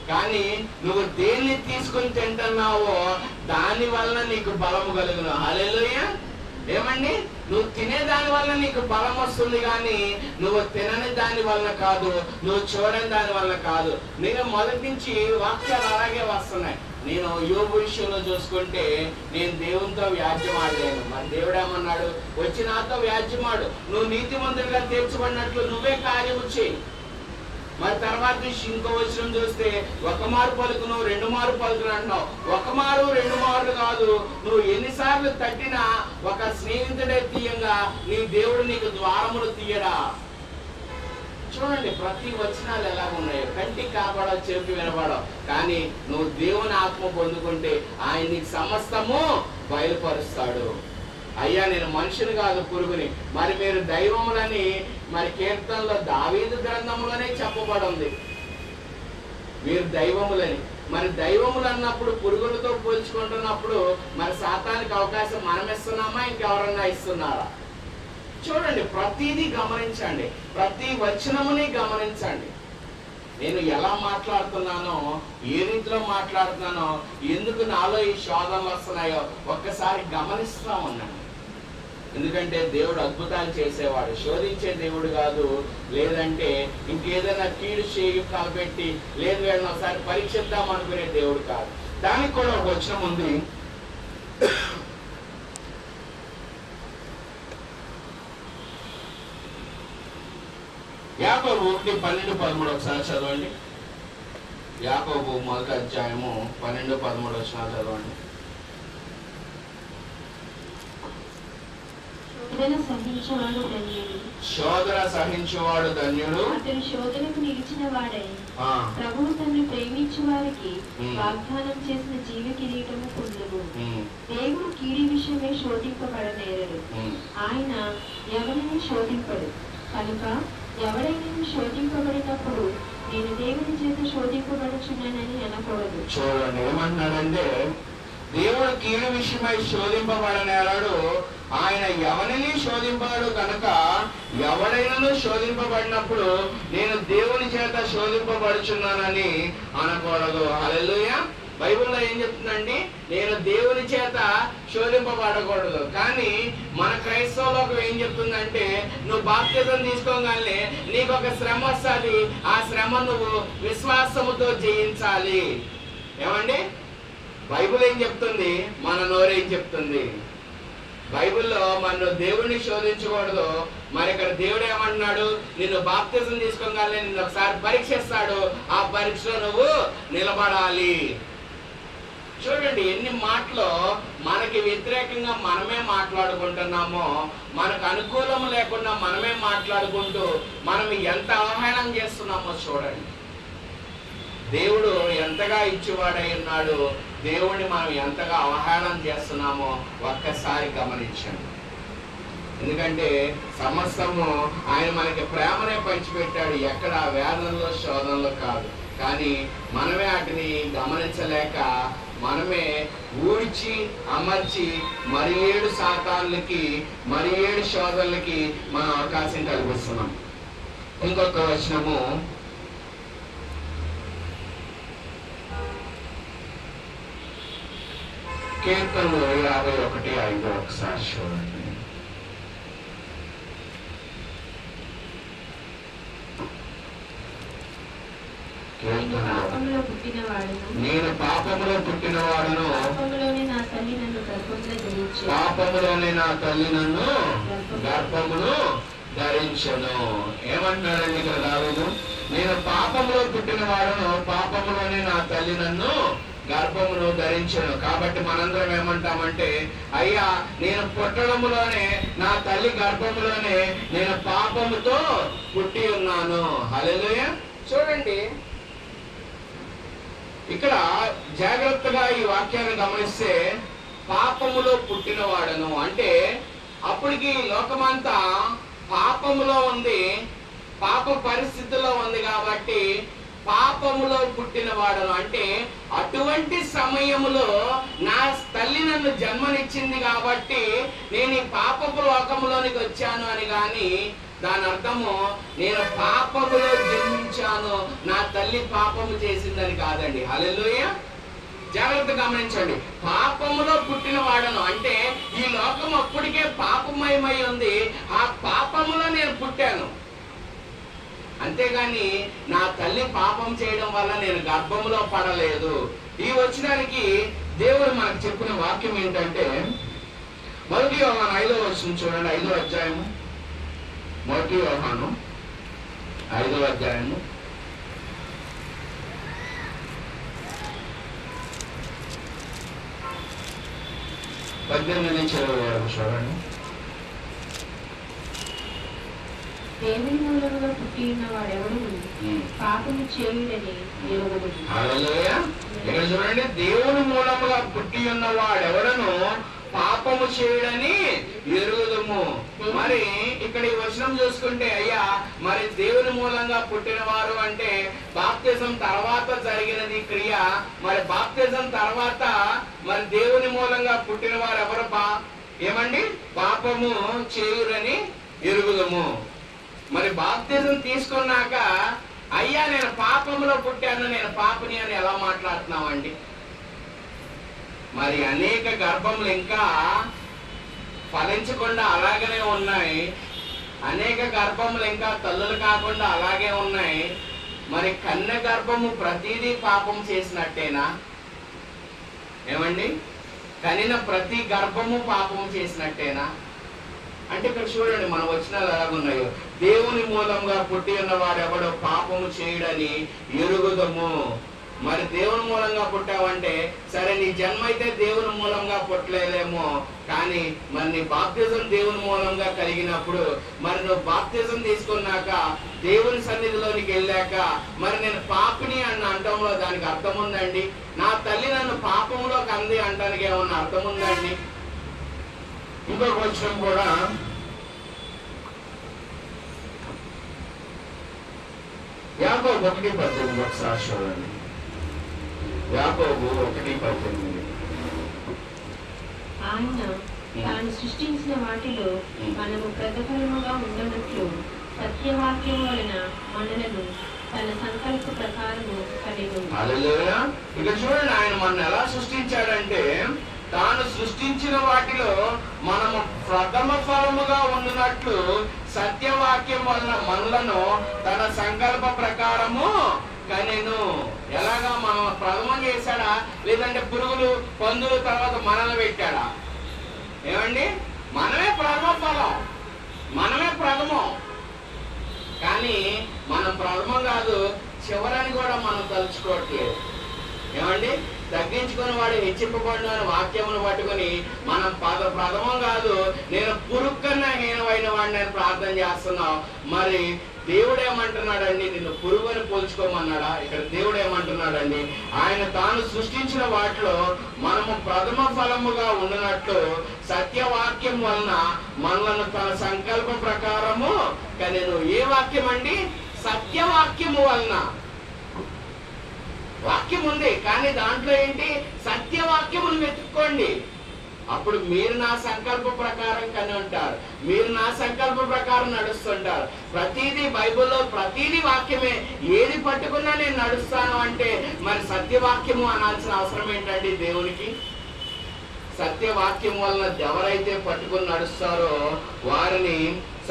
కానీ నువ్వు దేన్ని తీసుకుని తింటున్నావో దాని వల్ల నీకు బలము కలుగును. హల్లెలూయా. ఏమండి, నువ్వు తినే దాని వల్ల నీకు బలం వస్తుంది, కానీ నువ్వు తినని దాని వల్ల కాదు, నువ్వు చూడని దాని వల్ల కాదు. నేను మొదటి నుంచి వాక్యాలు అలాగే వస్తున్నాయి. నేను యోబు విషయంలో చూసుకుంటే, నేను దేవునితో వ్యాజ్యం ఆడలేను. మరి దేవుడు ఏమన్నాడు, వచ్చి నాతో వ్యాజ్యమాడు, నువ్వు నీతిమంతుడిగా తీర్చబడినట్లు నువ్వే కార్యము చేయి. మరి తర్వాత ఇంకో వచనం చూస్తే, 1 మారు పలుకును 2 మారు పలుకును అంటున్నావు. 1 మారు 2 మార్లు కాదు, నువ్వు ఎన్నిసార్లు తట్టినా ఒక స్నేహితుడే తీయంగా నీ దేవుడు నీకు ద్వారములు తీయడా. చూడండి, ప్రతి వచనాలు ఎలా ఉన్నాయో, కంటికి కనపడవు, చెవికి వినపడవు, కానీ నువ్వు దేవుని ఆత్మ పొందుకుంటే ఆయన నీకు సమస్తము బయలుపరుస్తాడు. అయ్యా, నేను మనుషుని కాదు, పురుగుని. మరి మీరు దైవములని మరి కీర్తనలో దావీదు గ్రంథములోనే చెప్పబడి ఉంది, మీరు దైవములని. మరి దైవములు అన్నప్పుడు పురుగులతో పోల్చుకుంటున్నప్పుడు మరి సాతానికి అవకాశం మనం ఇస్తున్నామా, ఇంకెవరన్నా ఇస్తున్నారా? చూడండి, ప్రతిదీ గమనించండి, ప్రతి వచనముని గమనించండి. నేను ఎలా మాట్లాడుతున్నానో, ఏ రీతిలో మాట్లాడుతున్నానో, ఎందుకు నాలో ఈ శోధనలు వస్తున్నాయో ఒక్కసారి గమనిస్తూ ఉన్నాను. ఎందుకంటే దేవుడు అద్భుతాలు చేసేవాడు, శోధించే దేవుడు కాదు. లేదంటే ఇంకేదైనా కీడు చేయి కాలపెట్టి, లేదు వీళ్ళని ఒకసారి పరీక్షిద్దాం అనుకునే దేవుడు కాదు. దానికి కూడా ఒక వచనం ఉంది. యాకోబు 1:12-13 ఒకసారి చదవండి. యాకోబు 1వ అధ్యాయము 12-13 వచనాలు చదవండి. శోధన సహించువాడు ధన్యుడు, అతడు శోధనకు నిలిచిన వాడై ప్రభువు తనను ప్రేమించు వారికి వాగ్దానం చేసిన జీవ కిరీటము పొందును. దేవుడు కీడి విషయమే శోధింపబడనేరడు, ఆయన ఎవరిని శోధింపడు. కనుక ఎవరైనా శోధింపబడినప్పుడు నేను దేవుని చేత శోధింపబడుచున్నానని అనకూడదు. చూడండి, ఏమన్నాడంటే దేవుడు కీడు విషయమై శోధింపబడనేరాడు, ఆయన ఎవరిని శోధింపాడు. కనుక ఎవడైనా శోధింపబడినప్పుడు నేను దేవుని చేత శోధింపబడుచున్నానని అనకూడదు. హల్లెలూయా. బైబిల్లో ఏం చెప్తుందండి, నేను దేవుని చేత శోధింపబడకూడదు. కానీ మన క్రైస్తవ లోకం ఏం చెప్తుందంటే, నువ్వు బాప్తిజం తీసుకోగానే నీకు ఒక శ్రమ వస్తుంది, ఆ శ్రమ నువ్వు విశ్వాసముతో జయించాలి. ఏమండి, బైబిల్ ఏం చెప్తుంది, మన నోరేం చెప్తుంది? బైబిల్లో మనం దేవుడిని శోధించకూడదు. మరి ఇక్కడ దేవుడు ఏమంటున్నాడు, నిన్ను బాప్తిజం తీసుకోగానే నిన్ను ఒకసారి పరీక్షిస్తాడు, ఆ పరీక్షలో నువ్వు నిలబడాలి. చూడండి, ఎన్ని మాటలు మనకి వ్యతిరేకంగా మనమే మాట్లాడుకుంటున్నామో, మనకు అనుకూలం లేకుండా మనమే మాట్లాడుకుంటూ మనం ఎంత అవహేళన చేస్తున్నామో చూడండి. దేవుడు ఎంతగా ఇచ్చేవాడై ఉన్నాడు, దేవుడిని మనం ఎంతగా అవహేళన చేస్తున్నామో ఒక్కసారి గమనించండి. ఎందుకంటే సమస్తము ఆయన మనకి ప్రేమనే పంచిపెట్టాడు, ఎక్కడ వేదనలో శోధనలో కాదు. కానీ మనమే వాటిని గమనించలేక మనమే ఊడ్చి అమర్చి మరి 7 సాతానులకి మరి 7 శోధనలకి మనం అవకాశం కల్పిస్తున్నాం. ఇంకొక వచనము కీర్తనలు 51:5 ఒకసారి చూడండి. నేను పాపములో పుట్టినవాడును, పాపములోనే నా తల్లి నన్ను గర్భమును ధరించెను. ఏమంటున్నాడండి ఇక్కడ దావీదు? నేను పాపములో పుట్టినవాడును, పాపములోనే నా తల్లి నన్ను గర్భమును ధరించను. కాబట్టి మనందరం ఏమంటామంటే, అయ్యా నేను పుట్టడంలోనే, నా తల్లి గర్భములోనే నేను పాపముతో పుట్టి ఉన్నాను. హల్లెలూయా. చూడండి ఇక్కడ జాగ్రత్తగా ఈ వాక్యాన్ని గమనిస్తే, పాపములో పుట్టినవాడను అంటే అప్పటికి లోకమంతా పాపములో ఉంది, పాప పరిస్థితుల్లో ఉంది. కాబట్టి పాపములో పుట్టినవాడను అంటే అటువంటి సమయములో నా తల్లి నన్ను జన్మనిచ్చింది కాబట్టి నేను ఈ పాపపు లోకములోనికి వచ్చాను అని. కానీ దాని అర్థము నేను పాపములో జన్మించాను, నా తల్లి పాపము చేసిందని కాదండి. హల్లెలూయా. జాగ్రత్త గమనించండి. పాపములో పుట్టిన వాడను అంటే ఈ లోకం అప్పటికే పాపమయమై ఉంది, ఆ పాపములో నేను పుట్టాను. అంతేగాని నా తల్లి పాపం చేయడం వల్ల నేను గర్భములో పడలేదు. ఈ వచనానికి దేవుడు మనకు చెప్పిన వాక్యం ఏంటంటే, మొదటి యోహాను 5వ వచనం చూడండి. 5వ అధ్యాయము, మొదటి యోహాను 5వ అధ్యాయము 18 నుంచి 20 వరకు చూడండి. దేవుని మూలంగా పుట్టి ఉన్న వాడెవడు పాపము చేయుడని ఎరుగడు. హల్లెలూయా. ఇక్కడ చూడండి, దేవుని మూలముగా పుట్టి ఉన్న వాడెవడను పాపము చేయుడని ఎరుగుదుము. మరి ఇక్కడ ఈ వచనం చూసుకుంటే, అయ్యా మరి దేవుని మూలంగా పుట్టిన వారు అంటే బాప్తిజం తర్వాత జరిగినది క్రియ. మరి బాప్తిజం తర్వాత మరి దేవుని మూలంగా పుట్టిన వారు ఎవరు? ఏమండి? పాపము చేయురని ఎరుగుదుము. మరి బాప్తిజం తీసుకున్నాక, అయ్యా నేను పాపములో పుట్టాను, నేను పాపని అని ఎలా మాట్లాడుతున్నామండి? మరి అనేక గర్భములు ఇంకా ఫలించకుండా అలాగనే ఉన్నాయి, అనేక గర్భములు ఇంకా తల్లులు కాకుండా అలాగే ఉన్నాయి. మరి కన్య గర్భము ప్రతిదీ పాపం చేసినట్టేనా? ఏమండి? కనిన ప్రతి గర్భము పాపం చేసినట్టేనా? అంటే ఇక్కడ చూడండి మన వచనాలు ఎలాగున్నాయో. దేవుని మూలంగా పుట్టి ఉన్న వాడు ఎవడో పాపము చేయడని ఎరుగుదము. మరి దేవుని మూలంగా పుట్టావంటే సరే, నీ జన్మ అయితే దేవుని మూలంగా పుట్టలేదేమో, కానీ మరి నీ బాప్తిజం దేవుని మూలంగా కలిగినప్పుడు, మరి నువ్వు బాప్తిజం తీసుకున్నాక దేవుని సన్నిధిలోనికి వెళ్ళాక మరి నేను పాపిని అన్న అంటంలో దానికి అర్థం ఉందండి? నా తల్లి నన్ను పాపంలోకి అంది అంటానికి ఏమన్నా అర్థం ఉందండి? ఇంకొక వచనం కూడా యాకోబు 1:18 ఒకసారి చూడండి. యాకోబు 1:18. ఆయన తాను సృష్టించిన వాటిలో మనము ప్రతిఫలముగా ఉండనట్లు సత్యవాక్యం వలన మనలను తన సంకల్ప ప్రకారము కలిగి. హల్లెలూయా. ఇక చూడండి, ఆయన మనల్ని ఎలా సృష్టించాడంటే, తాను సృష్టించిన వాటిలో మనము ప్రథమ ఫలముగా ఉన్నట్లు సత్యవాక్యం వలన మనలను తన సంకల్ప ప్రకారము కనెను. ఎలాగా? మనం ప్రథమం చేశాడా, లేదంటే పురుగులు పందులు తర్వాత మనల్ని పెట్టాడా? ఏమండి? మనమే ప్రథమ ఫలం, మనమే ప్రథమం. కానీ మనం ప్రథమం కాదు, చివరని కూడా మనం తలుచుకోవట్లేదు. ఏమండి? తగ్గించుకుని వాడు హెచ్చింపబడిన అని వాక్యమును పట్టుకుని మనం ప్రథమం కాదు, నేను పురుక్కన్నా హీనమైన వాడిని నేను ప్రార్థన చేస్తున్నావు. మరి దేవుడు ఏమంటున్నాడండి? నిన్ను పురుగుని పోల్చుకోమన్నాడా? ఇక్కడ దేవుడు ఏమంటున్నాడండి? ఆయన తాను సృష్టించిన వాటిలో మనము ప్రథమ ఫలముగా ఉన్నట్లు సత్యవాక్యం వలన మనలను తన సంకల్పం ప్రకారము కనెను. ఏ వాక్యం అండి? సత్యవాక్యము వలన. వాక్యం ఉంది, కానీ దాంట్లో ఏంటి? సత్యవాక్యమును వెతుక్కోండి. అప్పుడు మీరు నా సంకల్ప ప్రకారం కని ఉంటారు, మీరు నా సంకల్ప ప్రకారం నడుస్తుంటారు. ప్రతిదీ బైబిల్లో ప్రతిదీ వాక్యమే. ఏది పట్టుకున్నా నేను నడుస్తాను అంటే మరి సత్యవాక్యము అనాల్సిన అవసరం ఏంటండి దేవునికి? సత్యవాక్యం వలన ఎవరైతే పట్టుకుని నడుస్తారో వారిని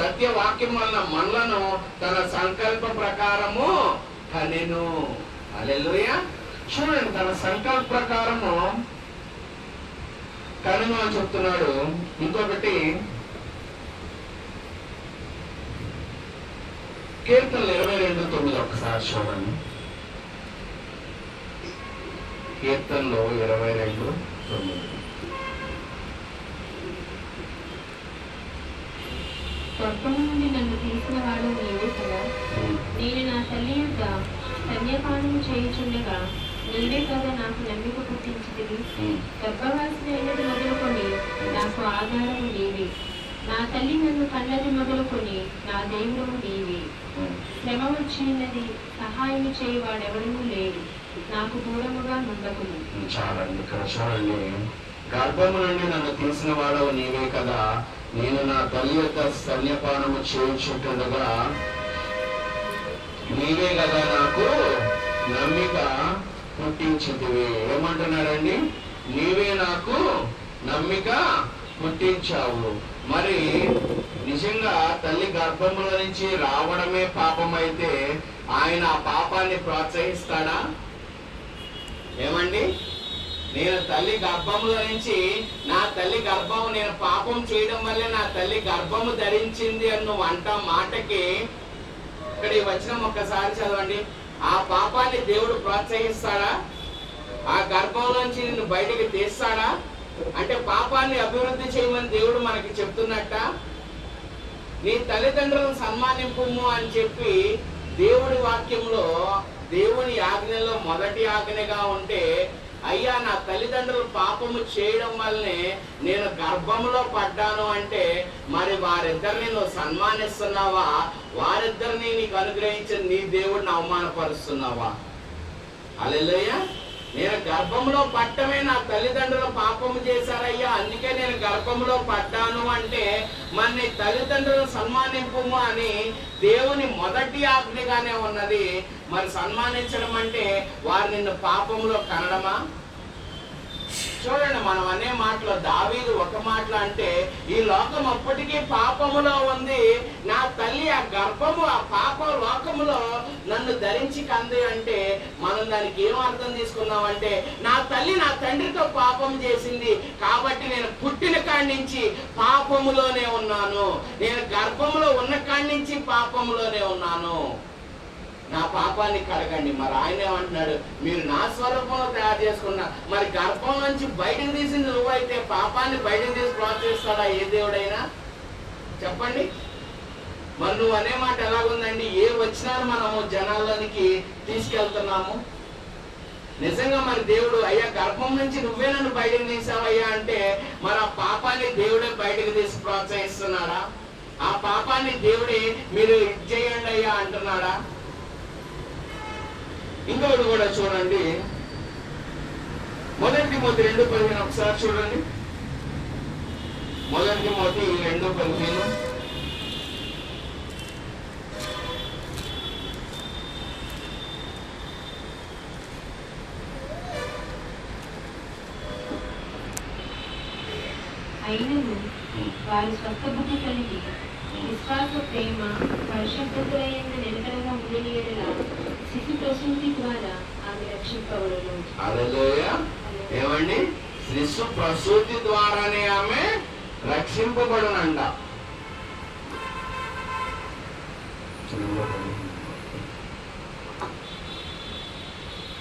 సత్యవాక్యం వలన మనలను తన సంకల్ప ప్రకారము కనెను. హల్లెలూయా. చూడండి, తన సంకల్ప ప్రకారము కనును అని చెప్తున్నాడు. ఇంకొకటి కీర్తనలు 22:9 ఒకసారి చూడండి. కీర్తనలో 22:9. గర్భము నుండి నన్ను తీసిన వాడు నీవే కదా. నేను నా తల్లి యొద్ద స్తన్యపానము చేయుచుండగా నీవే కదా నాకు నమ్మిక పుట్టించితివి. గర్భవాసిని అయినది మొదలుకొని నాకు ఆధారము నీవే. నా తల్లి నన్ను కన్నది మొదలుకొని నా దేవుడము నీవే. శ్రమ వచ్చినది సహాయం చేయవాడెవడూ లేడు. నాకు దూరముగా నుండకును. చాలండి, ఇక్కడ చూడండి. గర్భము నుండి నన్ను తీసిన వాడవు నీవే కదా. నేను నా తల్లి యొక్క స్తన్యపానము చేయించుంటుండగా నీవే కదా నాకు నమ్మిక పుట్టించితివి. ఏమంటున్నాడండి? నీవే నాకు నమ్మిక పుట్టించావు. మరి నిజంగా తల్లి గర్భముల నుంచి రావడమే పాపమైతే ఆయన ఆ పాపాన్ని ప్రోత్సహిస్తాడా? ఏమండి? నేను తల్లి గర్భముల నుంచి, నా తల్లి గర్భము, నేను పాపం చేయడం వల్లే నా తల్లి గర్భము ధరించింది అని నువ్వు అంటా మాటకి ఇక్కడ ఈ వచనం ఒక్కసారి చదవండి. ఆ పాపాన్ని దేవుడు ప్రోత్సహిస్తాడా? ఆ గర్భంలోంచి నిన్ను బయటికి తీస్తాడా? అంటే పాపాన్ని అభివృద్ధి చేయమని దేవుడు మనకి చెప్తున్నట్ట. నీ తల్లిదండ్రులను సన్మానింపుము అని చెప్పి దేవుడి వాక్యంలో, దేవుని ఆజ్ఞలో మొదటి ఆజ్ఞగా ఉంటే, అయ్యా నా తల్లిదండ్రులు పాపము చేయడం వల్లనే నేను గర్భంలో పడ్డాను అంటే మరి వారిద్దరిని నువ్వు సన్మానిస్తున్నావా? వారిద్దరిని నీకు అనుగ్రహించిన నీ దేవుడిని అవమానపరుస్తున్నావా? హల్లెలూయా. నేను గర్భంలో పట్టమే నా తల్లిదండ్రులు పాపము చేశారయ్యా, అందుకే నేను గర్భంలో పడ్డాను అంటే మరి నీ తల్లిదండ్రులను సన్మానింపుము అని దేవుని మొదటి ఆజ్ఞగానే ఉన్నది. మరి సన్మానించడం అంటే వారు నిన్ను పాపంలో కనడమా? చూడండి, మనం అనే మాటలో దావీదు ఒక మాటలో అంటే ఈ లోకం అప్పటికీ పాపములో ఉంది, నా తల్లి ఆ గర్భము ఆ పాప లోకములో నన్ను ధరించి కంది అంటే మనం దానికి ఏం అర్థం తీసుకున్నామంటే నా తల్లి నా తండ్రితో పాపం చేసింది కాబట్టి నేను పుట్టిన కాడి నుంచి పాపములోనే ఉన్నాను, నేను గర్భములో ఉన్న కాడి నుంచి పాపములోనే ఉన్నాను, నా పాపాన్ని కడగండి. మరి ఆయన ఏమంటున్నాడు? మీరు నా స్వరూపంలో తయారు చేసుకున్నా, మరి గర్భం నుంచి బయటకు తీసింది నువ్వైతే పాపాన్ని బయటకు తీసి ప్రోత్సహిస్తాడా ఏ దేవుడైనా? చెప్పండి. మరి నువ్వు అనే మాట ఎలాగుందండి? ఏ వచ్చినా మనము జనాల్లోనికి తీసుకెళ్తున్నాము. నిజంగా మరి దేవుడు అయ్యా గర్భం నుంచి నువ్వే నన్ను బయటకు తీసావయ్యా అంటే మరి ఆ పాపాన్ని దేవుడే బయటకు తీసి ప్రోత్సహిస్తున్నాడా? ఆ పాపాన్ని దేవుడే మీరు ఇది చేయండి అయ్యా అంటున్నాడా? ఇంకొకటి కూడా చూడండి, 1 తిమోతి 2:15 ఒకసారి చూడండి. 1 తిమోతి 2:15. అయినను వారి స్వస్థ బుద్ధి కలిగి విశ్వాస ప్రేమ పరిశుద్ధతలైన నిలకడగా ఉండిన యెడల శిశు ప్రసూతి ద్వారా ఆమె రక్షింపబడును. హల్లెలూయా. ఏమండి? శిశు ప్రసూతి ద్వారానే ఆమె రక్షింపబడునంట.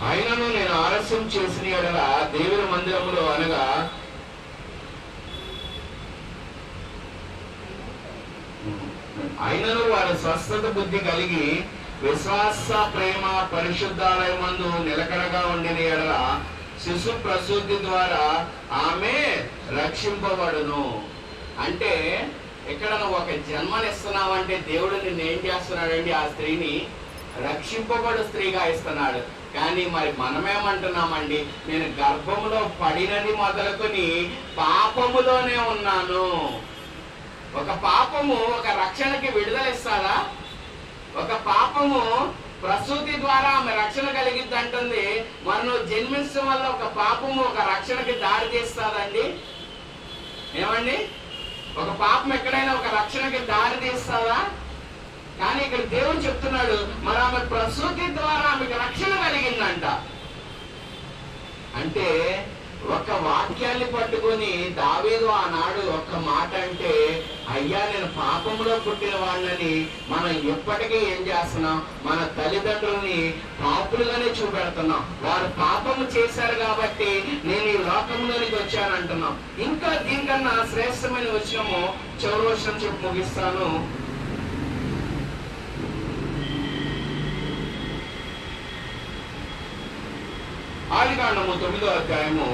ఆయనను నేను ఆలస్యం చేసిన యెడల దేవుని మందిరములో అనగా ఆయనను వారి స్వస్థత బుద్ధి కలిగి విశ్వాస ప్రేమ పరిశుద్ధాలయమందు నిలకడగా ఉండిన యెడల శిశు ప్రసూతి ద్వారా ఆమె రక్షింపబడును. అంటే ఇక్కడ నువ్వు ఒక జన్మనిస్తున్నావంటే దేవుడు నిన్ను ఏం చేస్తున్నాడండి? ఆ స్త్రీని రక్షింపబడు స్త్రీగా ఇస్తున్నాడు. కానీ మరి మనమేమంటున్నామండి? నేను గర్భములో పడినది మొదలుకొని పాపములోనే ఉన్నాను. ఒక పాపము ఒక రక్షణకి విడుదల ఇస్తారా? ఒక పాపము ప్రసూతి ద్వారా ఆమె రక్షణ కలిగిద్ది అంటుంది. మరి నువ్వు జన్మించడం వల్ల ఒక పాపము ఒక రక్షణకి దారి తీస్తాదండి? ఏమండి? ఒక పాపం ఎక్కడైనా ఒక రక్షణకి దారి తీస్తాదా? కానీ ఇక్కడ దేవుడు చెప్తున్నాడు మరి ఆమె ప్రసూతి ద్వారా ఆమెకు రక్షణ కలిగిందంట. అంటే ఒక వాక్యాన్ని పట్టుకొని దావీదు ఆనాడు ఒక్క మాట అంటే అయ్యా నేను పాపంలో పుట్టిన వాళ్ళని మనం ఎప్పటికీ ఏం చేస్తున్నాం, మన తల్లిదండ్రుల్ని పాపులుగానే చూపెడుతున్నాం. వారు పాపము చేశారు కాబట్టి నేను ఈ లోకంలోనికి వచ్చానంటున్నాం. ఇంకా దీనికన్నా శ్రేష్టమైన వచనము చివరి వచనం చెప్పి ముగిస్తాను. ఆదికాండము 9వ అధ్యాయము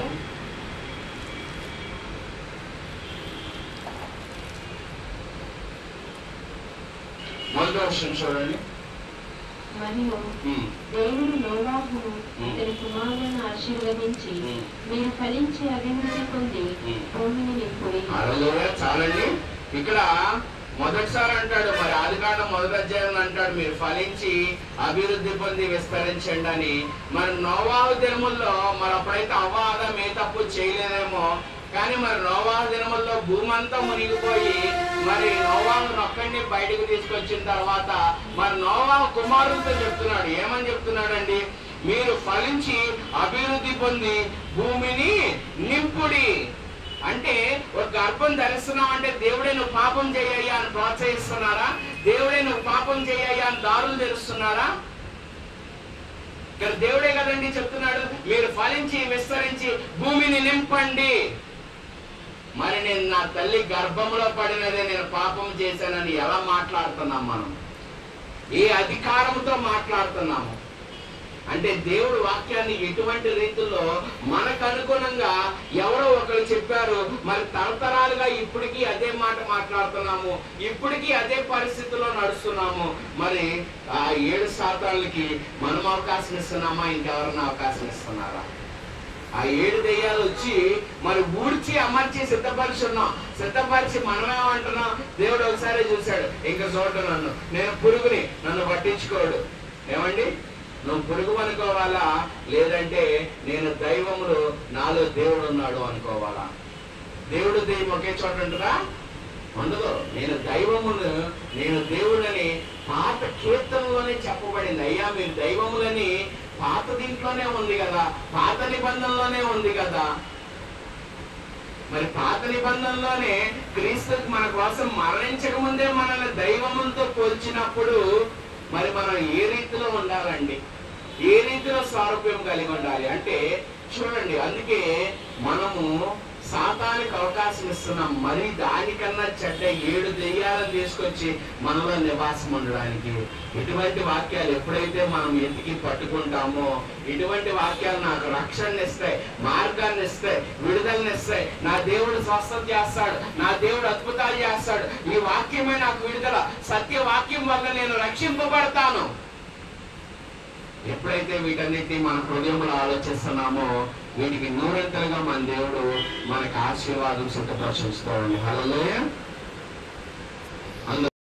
1వ వచనం చూడండి. మరియు దేవుడు నోవాహును ఇతని కుమారులను ఆశీర్వదించి మీరు ఫలించి అభివృద్ధి పొంది భూమిని నింపుడి. చాలండి. ఇక్కడ మొదటిసారి అంటాడు, మరి ఆదికాండం 1వ అధ్యాయం అంటాడు మీరు ఫలించి అభివృద్ధి పొంది విస్తరించండి అని. మరి నోవాహు దినముల్లో మరి అప్పుడైతే అవ్వ ఆదాము ఏ తప్పు చేయలేదేమో, కానీ మరి నోవాహు దినముల్లో భూమి అంతా మునిగిపోయి మరి నోవాహును ఒక్కడిని బయటకు తీసుకొచ్చిన తర్వాత మరి నోవాహు కుమారులతో చెప్తున్నాడు. ఏమని చెప్తున్నాడండి? మీరు ఫలించి అభివృద్ధి పొంది భూమిని నింపుడి. అంటే ఒక గర్భం ధరిస్తున్నాం అంటే దేవుడే నువ్వు పాపం చేయయ్యా అని ప్రోత్సహిస్తున్నారా? దేవుడే నువ్వు పాపం చేయయ్యా అని దారులు తెరుస్తున్నారా? ఇక్కడ దేవుడే కదండి చెప్తున్నాడు, మీరు ఫలించి విస్తరించి భూమిని నింపండి. మరి నేను నా తల్లి గర్భంలో పడినదే నేను పాపం చేశానని ఎలా మాట్లాడుతున్నాం మనం? ఏ అధికారంతో మాట్లాడుతున్నాము? అంటే దేవుడు వాక్యాన్ని ఎటువంటి రీతిలో మనకు అనుగుణంగా ఎవరో ఒకరు చెప్పారు, మరి తరతరాలుగా ఇప్పటికీ అదే మాట మాట్లాడుతున్నాము, ఇప్పటికీ అదే పరిస్థితిలో నడుస్తున్నాము. మరి ఆ 7 శాతాలకి మనం అవకాశం ఇస్తున్నామా, ఇంకెవరన్నా అవకాశం ఇస్తున్నారా? ఆ 7 దెయ్యాలు వచ్చి మరి ఊడ్చి అమర్చి సిద్ధపరుచున్నాం. సిద్ధపరిచి మనమేమంటున్నాం? దేవుడు ఒకసారి చూశాడు, ఇంకా చూడ నేను పురుగుని, నన్ను పట్టించుకోడు. ఏమండి, నువ్వు పురుగు అనుకోవాలా, లేదంటే నేను దైవములు నాలో దేవుడు ఉన్నాడు అనుకోవాలా? దేవుడు దెయ్యం ఒకే చోట ఉంటుందా? ఉండదు. నేను దైవమును, నేను దేవుడని పాత కీర్తనలోనే చెప్పబడింది. అయ్యా మీరు దైవములని పాత దీంట్లోనే ఉంది కదా, పాత నిబంధనలోనే ఉంది కదా. మరి పాత నిబంధనలోనే క్రీస్తు మన కోసం మరణించక ముందే మనల్ని దైవములతో పోల్చినప్పుడు మరి మనం ఏ రీతిలో ఉండాలండి? ఏ రీతిలో సారూప్యం కలిగి ఉండాలి అంటే చూడండి, అందుకే మనము సాతానికి అవకాశం ఇస్తున్నాం. మరి దానికన్నా చెడ్డ 7 దెయ్యాలను తీసుకొచ్చి మనలో నివాసం ఉండడానికి. ఇటువంటి వాక్యాలు ఎప్పుడైతే మనం ఎతికి పట్టుకుంటామో, ఇటువంటి వాక్యాలు నాకు రక్షణ ఇస్తాయి, మార్గాన్ని ఇస్తాయి, విడుదలని ఇస్తాయి. నా దేవుడు స్వస్థత చేస్తాడు, నా దేవుడు అద్భుతాలు చేస్తాడు, ఈ వాక్యమే నాకు విడుదల, సత్య వాక్యం వల్ల నేను రక్షింపబడతాను. ఎప్పుడైతే వీటన్నిటిని మన హృదయంలో ఆలోచిస్తున్నామో వీటికి నూరంతలుగా మన దేవుడు మనకు ఆశీర్వాదం సిద్ధపరచుస్తాడండి. హల్లెలూయా.